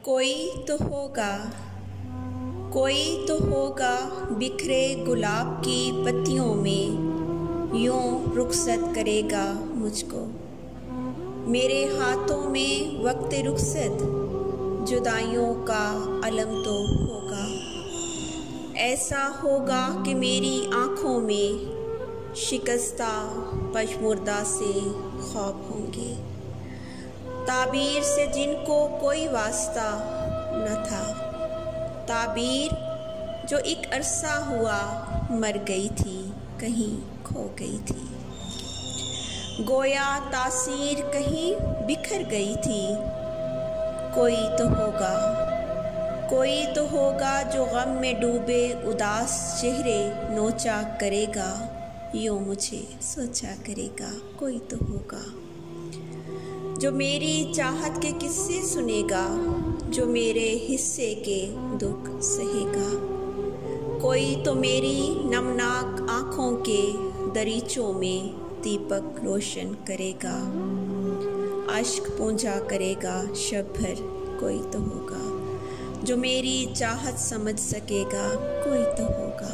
कोई तो होगा, कोई तो होगा बिखरे गुलाब की पत्तियों में, यूं रुखसत करेगा मुझको। मेरे हाथों में वक्त रुखसत जुदाइयों का अलम तो होगा। ऐसा होगा कि मेरी आँखों में शिकस्ता पशमुर्दा से ख्वाब होंगे, ताबीर से जिनको कोई वास्ता न था। ताबीर जो एक अरसा हुआ मर गई थी, कहीं खो गई थी। गोया तासीर कहीं बिखर गई थी। कोई तो होगा, कोई तो होगा जो गम में डूबे उदास चेहरे नोचा करेगा, यूं मुझे सोचा करेगा। कोई तो होगा जो मेरी चाहत के किस्से सुनेगा, जो मेरे हिस्से के दुख सहेगा। कोई तो मेरी नमनाक आँखों के दरीचों में दीपक रोशन करेगा, अश्क पूंजा करेगा शब भर। कोई तो होगा जो मेरी चाहत समझ सकेगा। कोई तो होगा।